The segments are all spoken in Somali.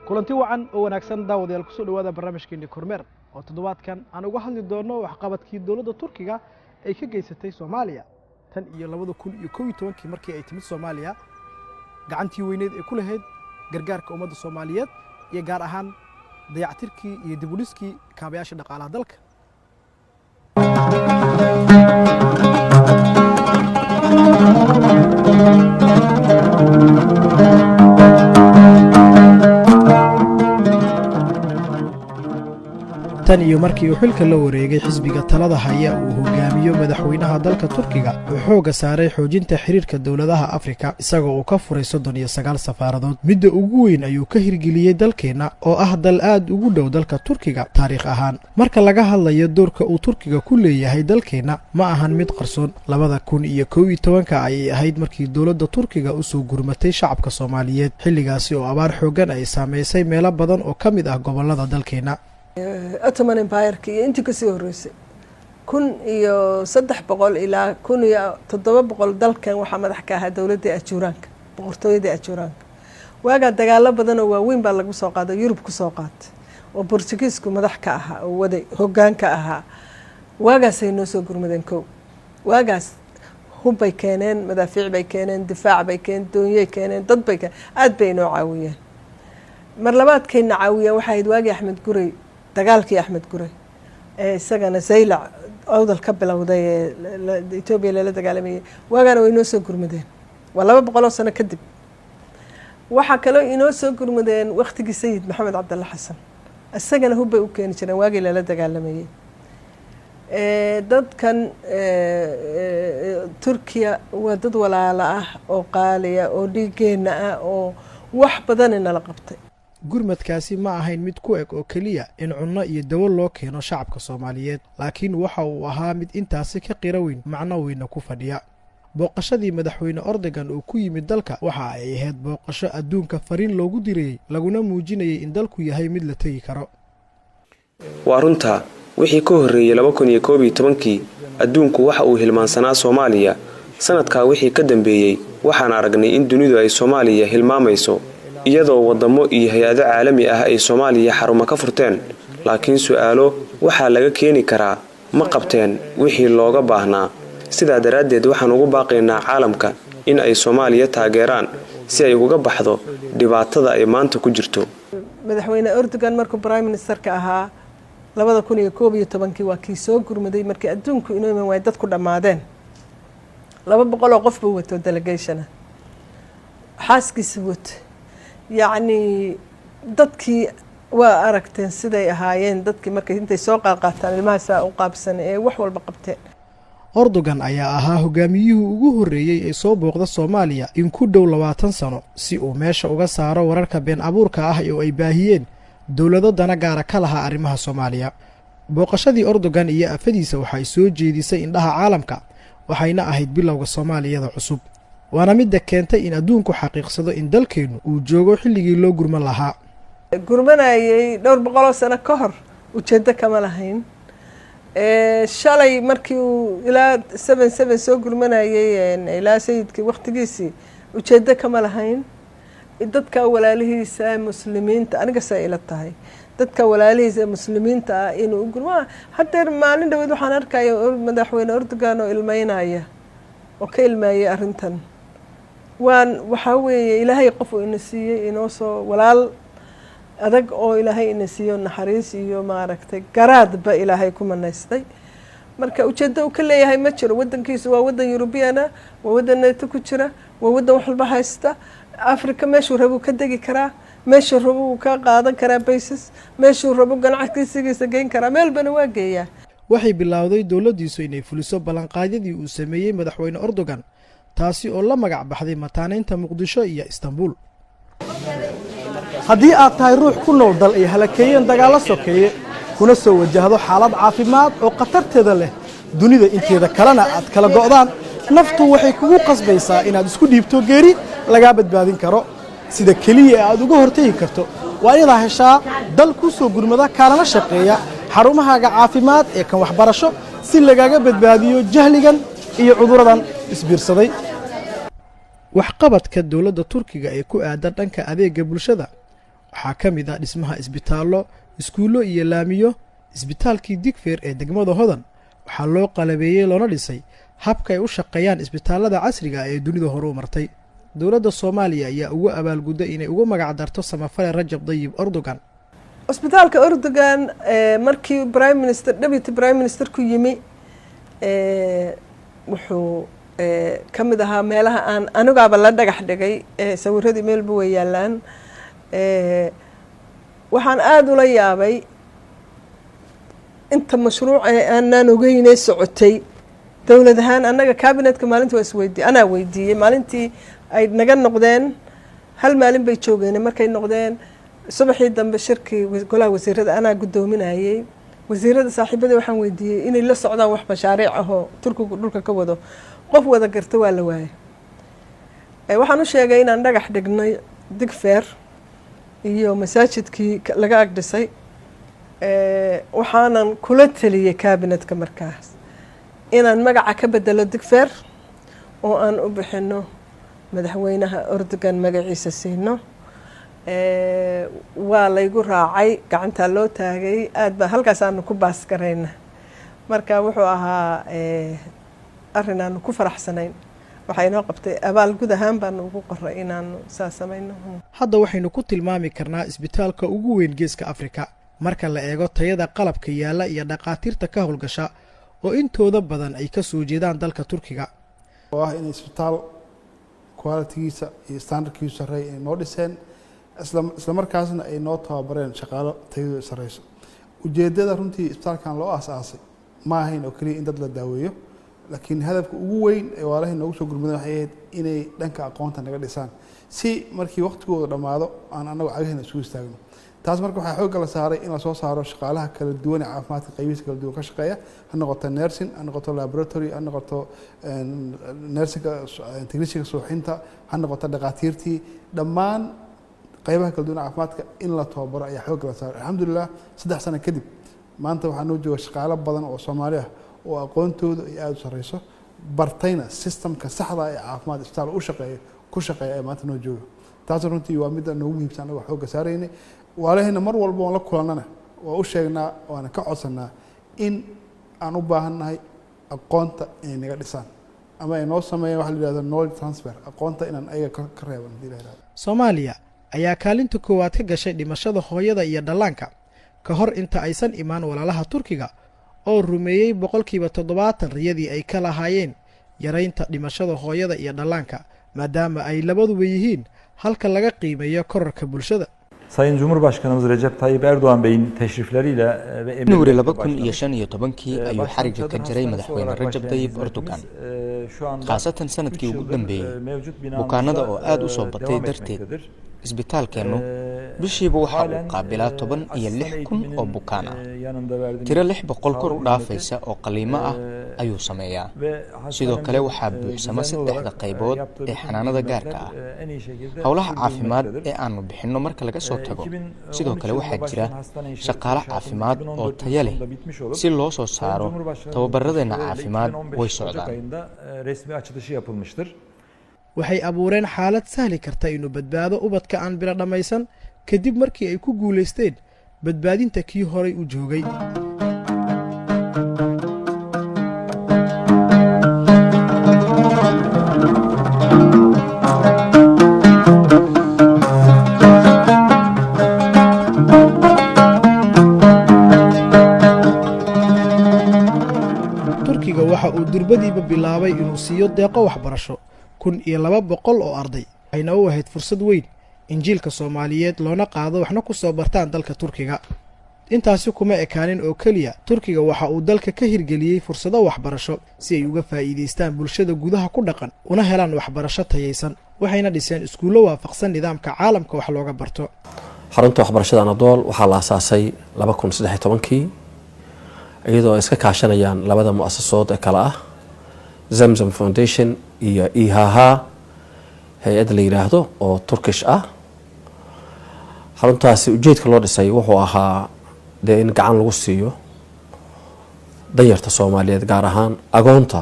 kulanti wacan oo wanaagsan daawadayaal kusoo dhawaada barnaamijkeena kormeer oo toddobaadkan aan uga hadli doono waxqabadkii dawladda Turkiga ay ka geysatay Soomaaliya tan iyo 2011 markii ay timid Soomaaliya gacantii weyneed ee ku lahayd gargaarka ummadda Soomaaliyeed iyo gaar ahaan dayactirkii iyo dib u dhiskii kaabayaasha dhaqaalaha dalka. tan iyo markii uu xilka la wareegay xisbiga talada haya uu hogaamiyo madaxweynaha dalka Turkiga wuxuu xooga saaray xoojinta xiriirka dawladaha Afrika isagoo uu ka furay 39 safaaradood midda ugu weyn ayuu ka hirgeliyay dalkeena oo ah dal aad ugu dhow dalka Turkiga taariikh ahaan marka laga hadlayo doorka uu Turkiga ku leeyahay dalkeena ma ahan mid qarsoon 2011 ay ahayd markii dawladda Turkiga u soo gurmatay shacabka Soomaaliyeed xilligaasi oo abaar xoogan ay saameysay meelo badan oo kamid ah gobolada dalkeena. Ottoman Empire iyo intii ka soo horeysay 1300 ilaa 1700 dalkan waxa madax ka ahaa dawladda Ajuuraanka boqortooyada Ajuuraanka waaga dagaalo badan oo waaweyn baa lagu soo qaaday Yurub ku soo qaatay oo Portugiisku madax ka ahaa oo waday hoggaanka ahaa waagaas ay noo soo gurmadeen koow waagaas hub bay keeneen madaafiic bay keeneen difaac bay keeneen dooniyay keeneen dad bay aad bay noo caawiyeen mar labaadkeena caawiyeen waxa ay waagi Axmed Gurey dagaalkii Axmed Gurey isagana Zaylac awdal ka bilowday Itoobiya la dagaalamay waagana way noo soo gurmadeen waa 200 sano kadib waxa kale inoo soo gurmadeen waqtigii Sayid Maxamed Cabdulla Xasan isagana hub bay u keenay jireen waagi la dagaalamay dadkan Turkiya waa dad walaalo ah oo qaaliya oo dhiigeena ah oo wax badan inala qabtay gurmadkaasi ma ahayn mid ku eg oo kaliya in cunno iyo dawo loo keeno shacabka Soomaaliyeed laakiin waxa uu ahaa mid intaasi ka qira weyn macno weyn ku fadhiya booqashadii madaxweyne Erdogan oo ku yimid dalka waxa ay ahayd booqasho adduunka fariin loogu diray laguna muujinayay in dalku yahay mid la tagi karo waa runta wixii ka horeeyay 2011 adduunku waxa uu hilmaansanaa Soomaaliya sanadka wixii ka dambeeyay waxaan aragnay in dunidu ay Soomaaliya hilmaamayso iyadoo wadamo iyo hay'ado caalami ah ay Soomaaliya xarumo ka furteen laakiin su'aalo waxa laga keeni karaa ma qabteen wixii looga baahnaa sida daraadeed waxaan ugu baaqaynaa caalamka in ay Soomaaliya taageeraan si ay uga baxdo dhibaatada ay maanta ku jirto madaxweyne Erdogan markuu prime minister ka ahaa 2011 waa kii soo gurmaday markii adduunku inoo iman way dadku dhamaadeen 200 qof buu wato delegation xaaskiisa wato يعني dadkii waa aragteen siday ahaayeen dadkii markay intay soo qaataan ilmaha u qaabsan ee wax walba qabteen Erdogan ayaa ahaa hogaamiyihii ugu horeeyay ee soo booqda Soomaaliya in ku dhow 20 sano si uu meesha uga saaro wararka been abuurka ah oo ay baahiyeen dawlado dana gaar ka laha arrimaha Soomaaliya booqashadii Erdogan iyo afadiisa waxay soo jeedisay indhaha caalamka waxayna ahayd bilowga Soomaaliyada cusub waana mid keentay in adduunku xaqiiqsado in dalkeenu uu joogo xilligii loo gurman lahaa gurmanayay dhowr boqol sano ka hor ujeedo kama lahayn shalay markii uu ilaa 77 soo gurmanayay ilaa sayidkii waqtigiisii ujeedo kama lahayn dadka walaalihiisa muslimiinta aniga say ila tahay dadka walaalihiisa muslimiinta inuu gurma hadeer maalin dhaweed waxaan arkayaa madaxweyne Erdogan oo ilmeynaya oo ka ilmeeyay arintan waxa weeye ilaahay qof uu siiyay inoo soo walaal adag oo ilaahay ina siiyo naxariis iyo maaragtay garaad ba ilaahay ku manaystay marka ujeedo uu ka leeyahay ma jiro wadankiisu waa wadan European waa wadan NATO ku jira waa wadan wax walba haysta Afrika meeshuu rabo ka degi karaa meeshuu rabo ka qaadan karaa basis meeshuu rabo ganacsigiisa geyn karaa meel bana waa geeyaa waxay bilowday dawladdiisu inay fuliso balanqaadyadii uu sameeyay madaxweyne Erdogan taasi oo la magac baxday mataaneynta Muqdisho iyo Istanbul haddii aad tahay ruux ku nool dal ay halakeeyeen dagaalo sokeeye kuna soo wajahdo xaalad caafimaad oo qatarteeda leh dunida inteeda kalena aad kala go'daan naftu waxay kugu qasbaysaa inaad isku dhiibto geeri laga badbaadin karo sida kaliya aad uga hortagi karto waa inaad heshaa dal ku soo gurmada kaalana shaqeeya xarumahaaga caafimaad ee kan waxbarasho si lagaga badbaadiyo jahligan iyo cuduradan isbiirsaday waxqabadka dawladda Turkiga ee ku aadan dhanka adeega bulshada waxaa ka mid ah dhismaha isbitaallo iskuullo iyo laamiyo isbitaalkii digfeer ee degmada hodan waxaa loo qalabeeyey loona dhisay habka ay u shaqeeyaan isbitaallada casriga ee dunida hore u martay dowladda Soomaaliya ayaa ugu abaalgudday inay ugu magac darto samafale Rajab Tayyip Erdogan isbitaalka Erdogan markii deputy prime minister ku yimi wuxuu kamid ahaa meelaha aan anigaaba la dhagax dhigay sawiradii meelba way yaalaan waxaan aad ula yaabay inta mashruuc aanan ogeynay socotay dawlad ahaan anaga cabinetka maalintii waa isweydiiyay anaa weydiiyay maalintii ay naga noqdeen hal maalin bay joogeen markay noqdeen subaxii dambe shirkii golaha wasiirada anaa gudoominayay wasiirada saaxiibada waxaan weydiiyay inay la socdaan wax mashaariic ah oo Turkigu dhulka ka wado qof wada garta waa la waayay waxaan u sheegay inaan dhagax dhignay digfeer iyo masaajidkii laga agdhisay waxaanan kula taliyay cabinetka markaas inaan magaca ka bedelo digfeer oo aan u bixino madaxweynaha Erdogan magaciisa siino waa laygu raacay gacanta loo taagay aad ba halkaas aan ku baas gareyna marka wuxuu ahaa arrin aan ku faraxsanayn waxay noo qabtay abaal gud ahaan baan ugu qoray inaan saameyno hadda waxaynu ku tilmaami karnaa isbitaalka ugu weyn geeska Afrika marka la eego tayada qalabka yaala iyo dhaqaatiirta ka howlgasha oo intooda badan ay ka soo jeedaan dalka Turkiga oo in isbitaal quality-giisa iyo standardkiisa sareey ay noo dhiseen isla markaasna ay noo tababareen shaqaale tayadu sareyso ujeedada runtii isbitaalkan loo aasaasay ma ahayn oo kaliya in dad la daaweeyo laakiin hadafka ugu weyn ee waalahay noogu soo gurmaday waxay ahayd inay dhanka aqoonta naga dhisaan si markii waqtigooda dhamaado aan anagu cagahina isugu istaagno taas marka waxaa xoog la saaray in la soo saaro shaqaalaha kala duwan ee caafimaadka qaybihiisa kala duwan ka shaqeeya ha noqoto nursing ha noqoto laboratory ha noqoto nursing technician suuxinta ha noqoto dhaqaatiirtii dhammaan qaybaha kala duwan caafimaadka in la tababaro ayaa xoog la saaray alxamdulillah 3 sano kadib maanta waxaa noo jooga shaqaale badan oo Soomaali ah oo aqoontooda ay aad u sareyso bartayna systemka saxda ee caafimaad isbitaal ku shaqeeya ee maanta noo jooga taas runtii waa mid noogu muhiimsan oo xoog saareynay waalahayna mar walba oo la kulanana waa u sheegnaa waana ka codsanaa in aan u baahanahay aqoonta inay naga dhisaan ama ay noo sameeyaan waxa la yiraahdo knowledge transfer aqoonta inaan ayaga ka reeban diilaha Soomaaliya ayaa kaalinta koowaad ka gashay dhimashada hooyada iyo dhallaanka ka hor inta aysan imaan walaalaha Turkiga oo rumeeyay 70% riyadii ay ka lahaayeen yareynta dhimashada hooyada iyo dhallaanka maadaama ay labaduba yihiin halka laga qiimeeyo kororka bulshada Sayın Cumhurbaşkanımız Recep Tayyip Erdoğan Bey'in teşrifleriyle ve January 2015 ayuu xariga ka jiray madaxweyne Rajab Tayyip Erdogan khaasatan sanadkii ugu dambeeyay bukaanada oo aad u soo batay darteed isbitaalkeenu bishiiba waxa uu qaabilaa 16,000 oo bukaan ah tiro 600 kor u dhaafaysa oo qaliimo ah ayuu sameeyaa sidoo kale waxaa buuxsama 3 qaybood ee xanaanada gaarka ah howlaha caafimaad ee aanu bixinno marka laga soo tago sidoo kale waxaa jira shaqaale caafimaad oo tayo leh si loo soo saaro tababaradeenna caafimaad way socdaan waxay abuureen xaalad sahli karta inuu badbaado ubadka aan bila dhamaysan kadib markii ay ku guuleysteen badbaadinta kii horay u joogay Turkiga waxa uu durbadiiba bilaabay inuu siiyo deeqo waxbarasho 1,200 oo arday ayna u ahayd fursad weyn injiilka Soomaaliyeed loona qaado waxna ku soo bartaan dalka Turkiga intaasi kuma ekaanin oo kaliya Turkiga waxa uu dalka ka hirgeliyay fursado waxbarasho si ay uga faa'iideystaan bulshada gudaha ku dhaqan una helaan waxbarasho tayeysan waxayna dhiseen iskuulo waafaqsan nidaamka caalamka wax looga barto xarunta waxbarashada Anadol waxaa la aasaasay 2013 iyadoo iska kaashanayaan labada muassasadood ee kala ah Zamzam Foundation iyo IHH hay'ad la yiraahdo oo Turkish ah xaruntaasi ujeedka loo dhisay wuxuu ahaa in gacan lagu siiyo danyarta Soomaaliyeed gaar ahaan agoonta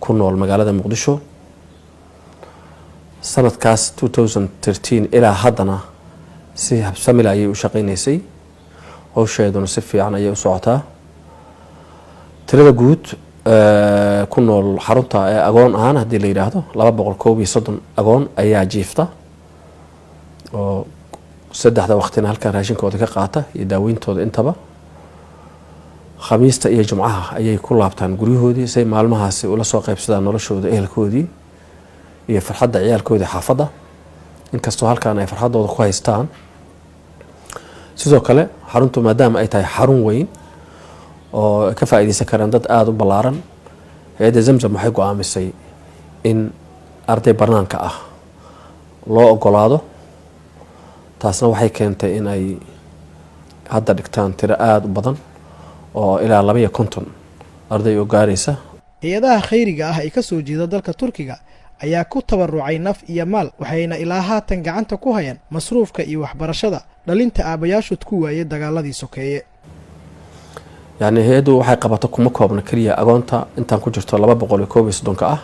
ku nool magaalada Muqdisho sanadkaas 2013 ilaa haddana si habsami leh ayay u shaqaynaysay howsheeduna si fiican ayay u socotaa tirada guud ku nool xarunta ee agoon ahaan haddii la yidhaahdo 231 agoon ayaa jiifta oo saddexda waqtina halkan raashinkooda ka qaata iyo daaweyntooda intaba khamiista iyo jumcaha ayay ku laabtaan guryahoodii say maalmahaasi ula soo qaybsadaan noloshooda ehelkoodii iyo farxadda ciyaalkoodii xaafadda inkastoo halkan ay farxadooda ku haystaan sidoo kale xaruntu maadaama ay tahay xarun weyn oo ka faa'iideysan karaan dad aada u ballaaran hay'adda Zamzam waxay go'aamisay in arday barnaanka ah loo ogolaado taasna waxay keentay in ay hadda dhigtaan tiro aada u badan oo ilaa 250 arday oo gaaraysa hay-adaha khayriga ah ee ka soo jeeda dalka Turkiga ayaa ku tabarucay naf iyo maal waxayna ilaa haatan gacanta ku hayaan masruufka iyo waxbarashada dhalinta aabayaashood ku waayay dagaaladii sokeeye يعني هيدو waxay qabato kuma koobna kaliya agoonta intaan ku jirto 231 ah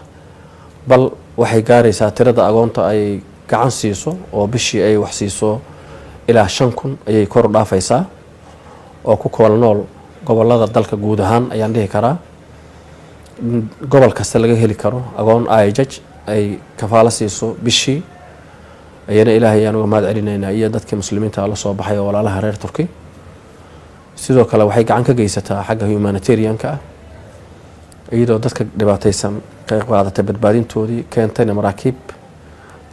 bal waxay gaaraysaa tirada agoonta ay gacan siiso oo bishii ay wax siiso ilaa 5000 ayay kor u dhaafaysaa oo ku kala nool gobolada dalka guud ahaan ayaan dhihi karaa gobol kasta laga heli karo agoon IHH ay kafaala siiso bishii ayana ilaahay ayaan uga mahad celinaynaa iyo dadka muslimiinta la soo baxay oo walaalaha reer Turki sidoo kale waxay gacan ka geysataa xagga humanitarianka iyadoo dadka dhibaataysan qayb qaadatay badbaadintoodii keentayna maraakiib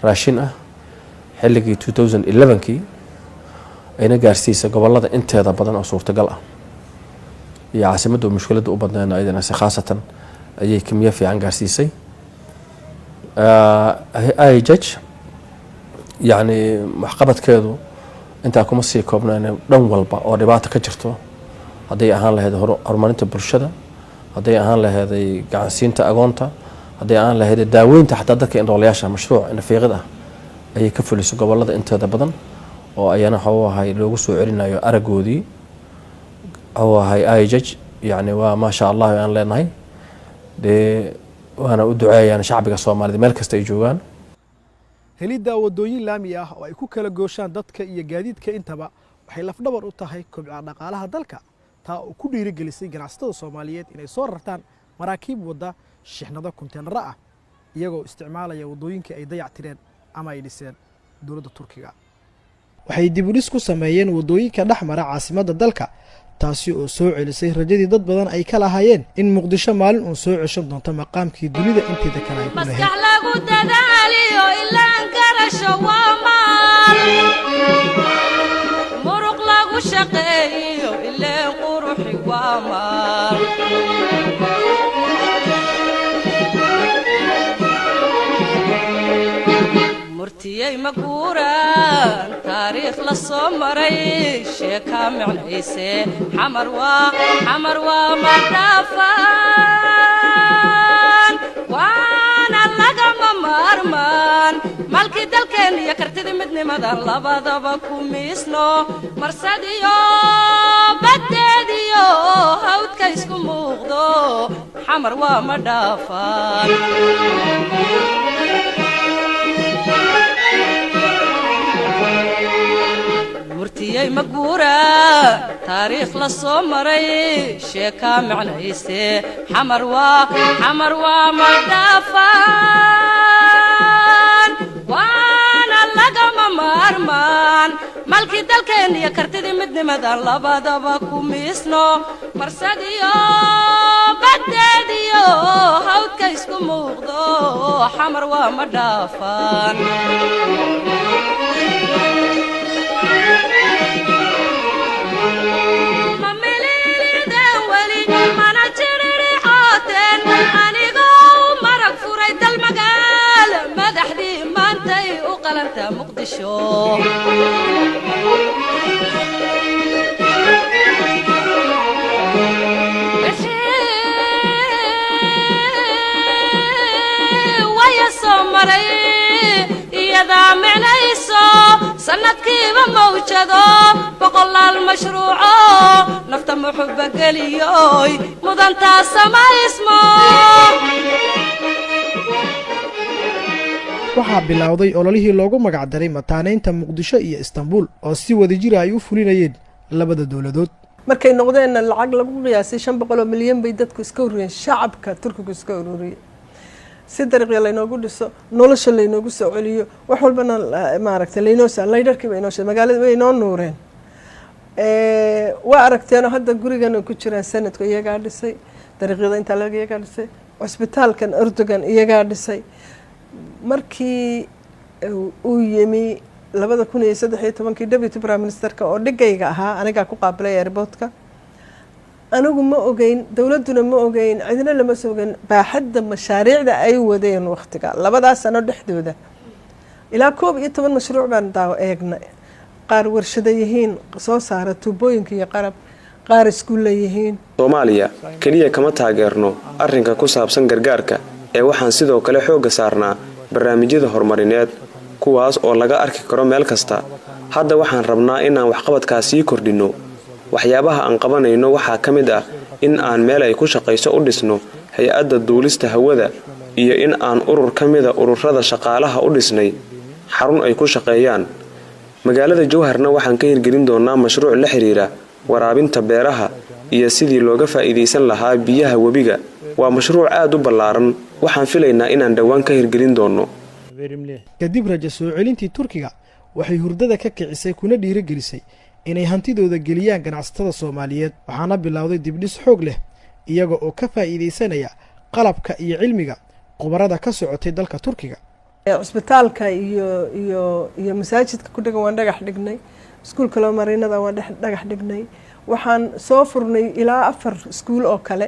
raashin ah xilligii 2011kii ayna gaarsiisay gobolada inteeda badan oo suurtagal ah iyo caasimadda mushkiladda u badnaana ayadana si khaasatan ayay kimiya fiican gaarsiisay IHH يعني waxqabadkeedu inta kuma sii koobnaan dhan walba oo dhibaato ka jirto haday ahaan lahayd horumarinta bulshada haday ahaan lahayd gacansiinta agoonta haday ahaan lahayd daaweynta xataa dadka indhoolayaasha mashruuc nafiiqada ayay ka fuliso gobolada inteeda badan oo ayana xawaahay loogu soo celinayo aragoodii xawaahay IHH يعني waa ma sha Allah aan leenahay waana u duceeyaan shacbiga Soomaaliyeed meel kasta ay joogaan helidda wadooyin laami ah oo ay ku kala gooshaan dadka iyo gaadiidka intaba waxay lafdhabar u tahay kobca dhaqaalaha dalka taa oo ku dhiirigelisay ganacsatada Soomaaliyeed inay soo rartaan maraakiib wada shixnado konteenar ah iyagoo isticmaalaya wadooyinka ay dayactireen ama ay dhiseen dawladda Turkiga waxay dib u dhis ku sameeyeen wadooyinka dhaxmara caasimadda dalka taasi oo soo celisay rajadii dad badan ay ka lahaayeen in Muqdisho maalin uu soo ceshan doonto maqaamkii dunida inteeda kale ay ku murtiyay maguuraan taariikh la soo maray sheeka macnayse xamar waa madafaan waana lagama maarmaan malkii dalkeen iyo kartidii midnimadan labadaba ku miisno marsadiyo baddeediyo hawdka isku muuqdo xamar waa madafaan murtiyay maguura taariikh la soo maray sheeka macnayse xamar waa madafaan waana lagama maarmaan malkii dalkeen iyo kartidii midnimadan labadaba ku miisno marsadiyo baddeediyo hawdka isku muuqdo xamar waa madafaan مقدشو ويا سمري يدا معنيسو سندكيبا موجدو بقول المشروع نفط محبة قليوي مدنتا سما اسمو waxaa bilowday ololihii loogu magacdaray mataanaynta muqdisho iyo istanbul oo si wadajira ay u fulinayeen labada dowladood markay noqdeenna lacag lagu qiyaasay 500 milyan bay dadku iska ururiyeen shacabka turkiga iska ururiyay si dariiqyo laynoogu dhiso nolosha laynoogu soo celiyo wax walbana maaragtay laynoo saa laydarkii bay inoo shay magaalada way inoo nuureen waa aragteen hadda gurigan ku jiraan sanadku iyagaa dhisay dariiqyada inta laga iyagaa dhisay cusbitaalkan Erdogan iyagaa dhisay markii uu yimi 2013 deputy prime ministerka oo dhigayga ahaa aniga ku qaabilay airportka anigu ma ogeyn dawladuna ma ogeyn cidina lama soogan baaxadda mashaariicda ay wadeen waqtiga labadaas sano dhexdooda ilaa 12 mashruuc baan daawo eegnay qaar warshado yihiin soo saara tuubooyinka iyo qarab qaar iskuul yihiin Soomaaliya kaliya kama taageerno arrinka ku saabsan gargaarka ee waxaan sidoo kale xoog saarnaa barnaamijyada horumarineed kuwaas oo laga arki karo meel kasta hadda waxaan rabnaa inaan waxqabadkaasi kordhino waxyaabaha aan qabanayno waxaa kamid ah in aan meel ay ku shaqeyso u dhisno hay'adda duulista hawada iyo in aan urur kamida ururada shaqaalaha u dhisnay xarun ay ku shaqeeyaan magaalada Jowharna waxaan ka hirgelin doonaa mashruuc la xiriira waraabinta beeraha iyo sidii looga faa'iideysan lahaa biyaha webiga waa mashruuc aad u ballaaran waxaan filaynaa inaan dhawaan ka hirgelin doono kadib rajo soo celintii Turkiga waxay hurdada ka kicisay kuna dhiirigelisay inay hantidooda geliyaan ganacsatada Soomaaliyeed waxaana bilowday dibdhis xoog leh iyaga oo ka faa'iideysanaya qalabka iyo cilmiga qubarada ka socotay dalka Turkiga cusbitaalka iyo masaajidka ku dhagan waan dhagax dhignay iskuulka loo marinada waan dhagax dhignay waxaan soo furnay ilaa 4 iskuul oo kale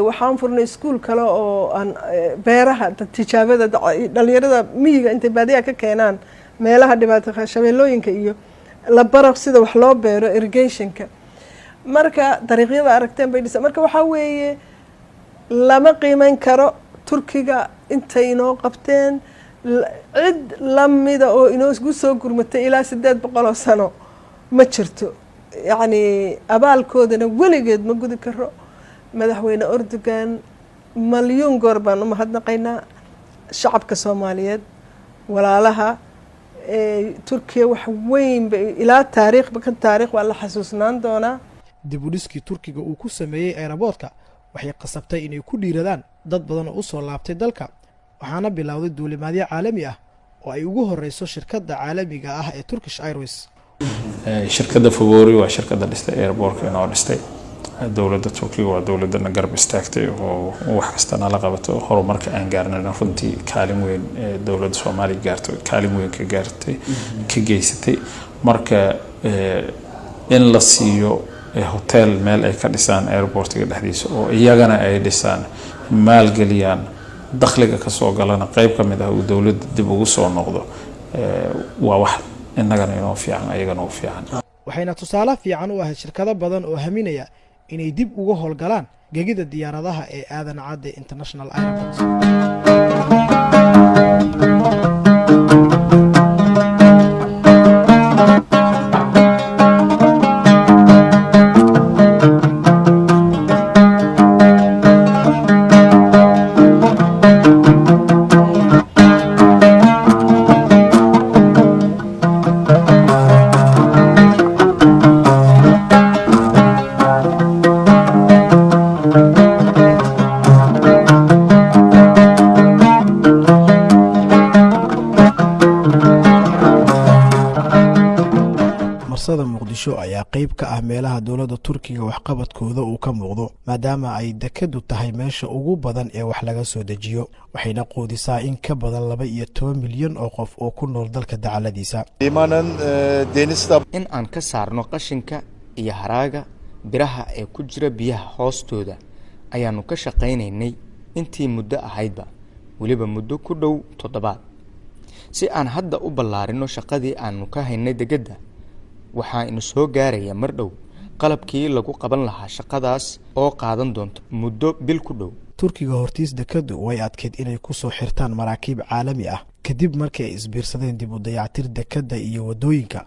waxaan furnay iskuul kale oo aan beeraha tijaabada dhalinyarada miyiga inta baadiyaha ka keenaan meelaha dhibaatada shabeellooyinka iyo la baro sida wax loo beero irrigationka marka dariiqyada aragteen bay dhisay marka waxa weeye lama qiimeyn karo Turkiga intay inoo qabteen cid lamida oo inoo isku soo gurmatay ilaa 800 sano ma jirto yani abaalkoodana weligeed ma gudi karo madaxweyne Erdogan maliyun goor baan u mahadnaqaynaa shacabka Soomaaliyeed walaalaha Turkiya wax weyn ilaa taariikh waa la xasuusnaan doonaa dib u dhiskii Turkiga uu ku sameeyay airportka waxay qasabtay inay ku dhiiradaan dad badan oo soo laabtay dalka waxaana bilowday duulimaadyo caalami ah oo ay ugu horeyso shirkadda caalamiga ah ee Turkish Airways shirkadda Favori waa shirkadda dhistay airportka inoo dhistay dawladda Turkiga waa dawladda garab istaagtay oo wax kasta la qabato horumarka aan gaarnay runtii kaalin weyn dawladda Soomaaliya gaartay kaalin weyn ka gaartay ka geysatay marka in la siiyo hotel meel ay ka dhisaan airportiga dhexdiisa oo iyagana ay dhisaan maalgeliyaan dakhliga ka soo galana qayb ka mid ah oo dawladda dib ugu soo noqdo waa wax innagana inoo fiican ayagana u fiican waxayna tusaale fiican u ahayd shirkado badan oo haminaya inay dib uga howlgalaan gegida diyaaradaha ee Aadan Cadde International Airport muqdisho ayaa qayb ka ah meelaha dowladda Turkiga waxqabadkooda uu ka muuqdo maadaama ay dekadu tahay meesha ugu badan ee wax laga soo dejiyo waxayna qoodisaa in ka badan 12 milyan oo qof oo ku nool dalka dacaladiisa in aan ka saarno qashinka iyo haraaga biraha ee ku jira biyaha hoostooda ayaanu ka shaqaynaynay intii muddo ahaydba waliba muddo ku dhow 7 si aan hadda u ballaarino shaqadii aanu ka haynay degada waxaa inu soo gaaraya mar dhow qalabkii lagu qaban lahaa shaqadaas oo qaadan doonto muddo bil ku dhow Turkiga hortiis dekadu way adkeed inay ku soo xirtaan maraakiib caalami ah kadib markii ay isbiirsadeen dib u dayactir dekada iyo wadooyinka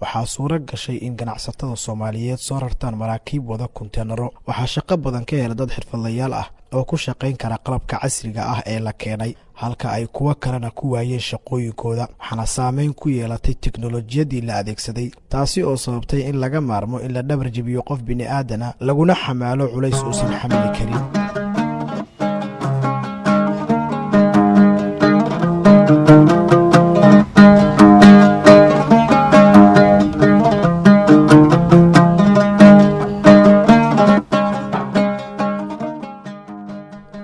waxaa suura gashay in ganacsatada Soomaaliyeed soo rartaan maraakiib wada konteenaro waxaa shaqo badan ka helay dad xirfadlayaal ah oo ku shaqayn kara qalabka casriga ah ee la keenay, halka ay kuwo kalena ku waayeen shaqooyinkooda, waxaana saameyn ku yeelatay teknolojiyadii la adeegsaday, taasi oo sababtay in laga maarmo in la dhabar jebiyo qof bini'aadana laguna xamaalo culays uusan xamili karin.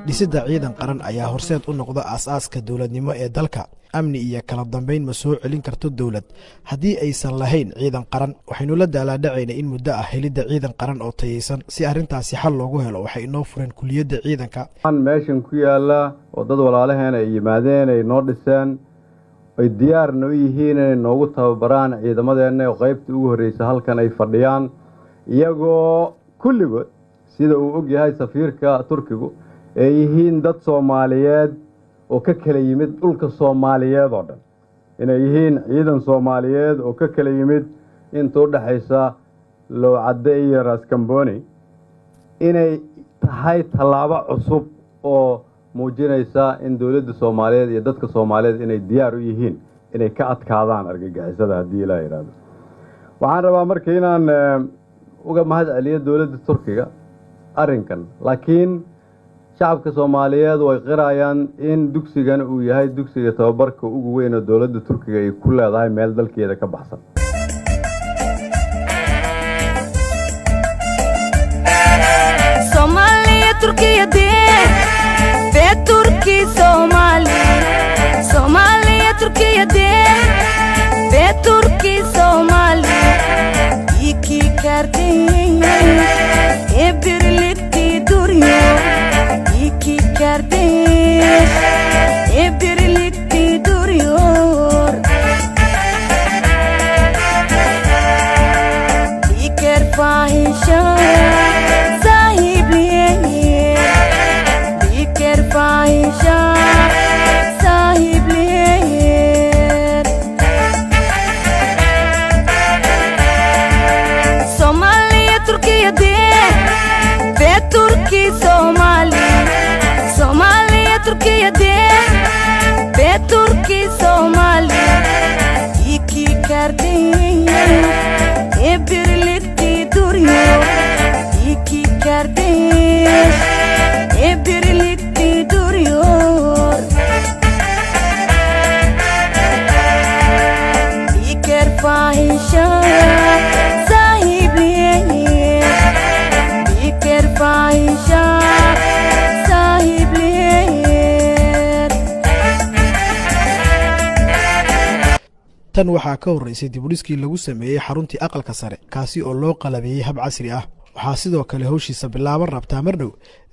dhisida ciidan qaran ayaa horseed u noqda aasaaska dowladnimo ee dalka. amni iyo kala dambeyn ma soo celin karto dowlad haddii aysan lahayn ciidan qaran. waxaynu la daalaadhacaynay in muddo ah helidda ciidan qaran oo tayaysan. si arrintaasi xal loogu helo waxay inoo fureen kuliyadda ciidanka meeshan ku yaala oo dad walaalaheen ay yimaadeen ay noo dhiseen ay diyaarna u yihiin inay noogu tababaraan ciidamadeenna oo qaybtii ugu horreysa halkan ay fadhiyaan, iyagoo kulligood sida uu og yahay safiirka Turkigu ay yihiin dad Soomaaliyeed oo ka kala yimid dhulka Soomaaliyeed oo dhan, inay yihiin ciidan Soomaaliyeed oo ka kala yimid inta u dhaxaysa Lowcadde iyo Raskamboni, inay tahay tallaabo cusub oo muujinaysa in dowladda Soomaaliyeed iyo dadka Soomaaliyeed inay diyaar u yihiin inay ka adkaadaan argagixisada haddii la yiraahdo. waxaan rabaa markii inaan uga mahad celiyo dowladda Turkiga arrinkan, laakiin shacabka Soomaaliyeed way qirayaan in dugsigan uu yahay dugsiga tababarka ugu weyn oo dowladda Turkiga ay ku leedahay meel dalkeeda ka baxsan. Soomaaliya Turkiya Turki Soomaaliya Turkiya Turki Soomaaliya iki kardin birlikti duruyor iki kardeş birlikti duruyor diker fahişe sahibliğe diker fahişe sahibliğe Somaliya Türkiye ve Turki Somaliya Türkiye ve Turki Somaliya iki kardeş birlikte duruyor iki kardeş birlikte duruyor diker fahişe sahibliğe diker fahişe sahibliğe tan waxaa ka horreysay dibudhiskii lagu sameeyey xaruntii aqalka sare, kaasi oo loo qalabeeyey hab casri ah. waxaa sidoo kale howshiisa bilaaban rabtaa mar dhow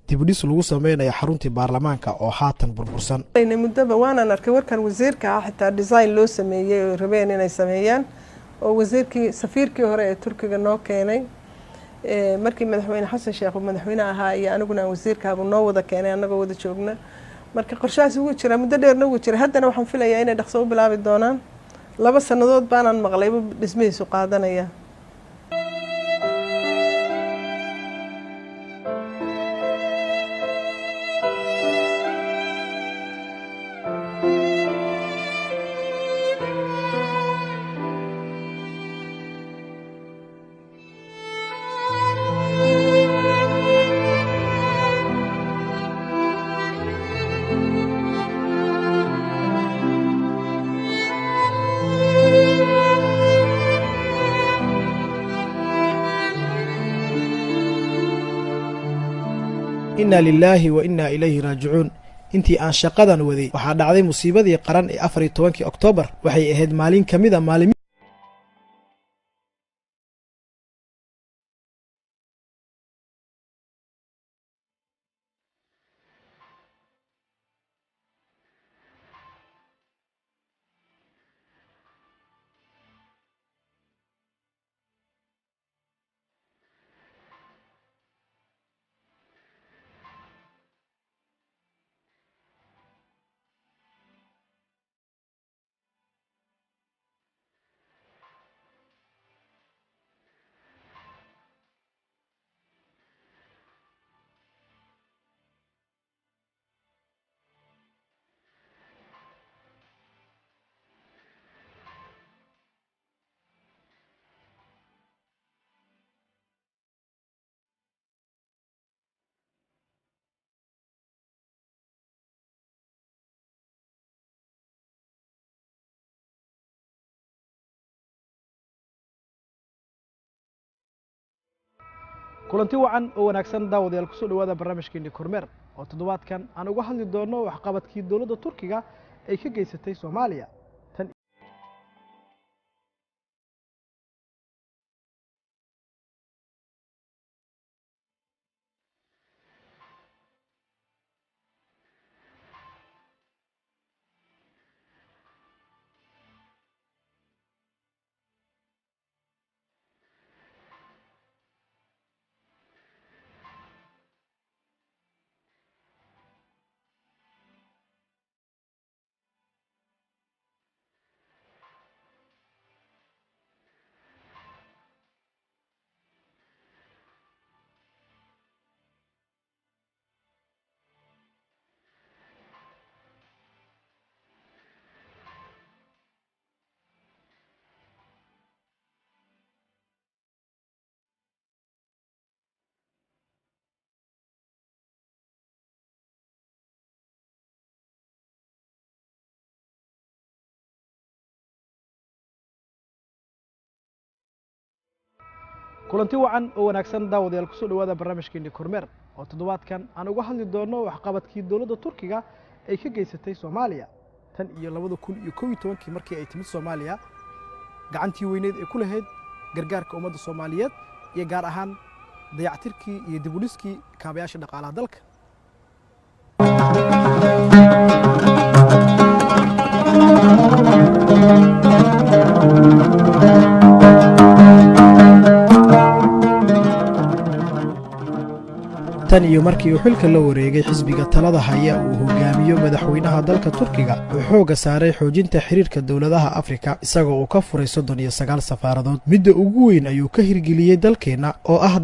dibudhis lagu sameynaya xaruntii baarlamaanka oo haatan burbursan. muddaba waanaan arkay warkan wasiirka ah xitaa design loo sameeyey oo rabeen inay sameeyaan, oo wasiirkii safiirkii hore ee Turkiga noo keenay markii madaxweyne xasan sheekh uu madaxweyne ahaa iyo aniguna wasiirkaagu noo wada keenay annagoo wada joogna. marka qorshahaas ugu jira muddo dheerna ugu jira, haddana waxaan filayaa inay dhaqso u bilaabi doonaan. 2 sannadood baanaan maqlayba dhismihiisu qaadanaya. inna lilaahi wa innaa ilayhi raajicuun. intii aan shaqadan waday waxaa dhacday musiibadii qaran ee 14 Oktoobar. waxay ahayd maalin ka mid a maalin kulanti wacan oo wanaagsan daawadayaal kusoo dhawaada barnaamijkeennii kormeer oo toddobaadkan aan uga hadli doono waxqabadkii dowladda Turkiga ay ka geysatay Soomaaliya. kulanti wacan oo wanaagsan daawadayaal kusoo dhawaada barnaamijkeennii kormeer oo toddobaadkan aan uga hadli doono waxqabadkii dowladda Turkiga ay ka geysatay Soomaaliya tan iyo 2011 markii ay timid Soomaaliya gacantii weyneed ee ku lahayd gargaarka ummadda Soomaaliyeed iyo gaar ahaan dayactirkii iyo dib u dhiskii kaabayaasha dhaqaalaha dalka. tan iyo markii uu xilka la wareegay xisbiga talada haya uu hogaamiyo madaxweynaha dalka Turkiga oo xooga saaray xoojinta xiriirka dawladaha Afrika isagoo uu ka furay 39 safaaradood midda ugu weyn ayuu ka hirgeliyay dalkeena oo ah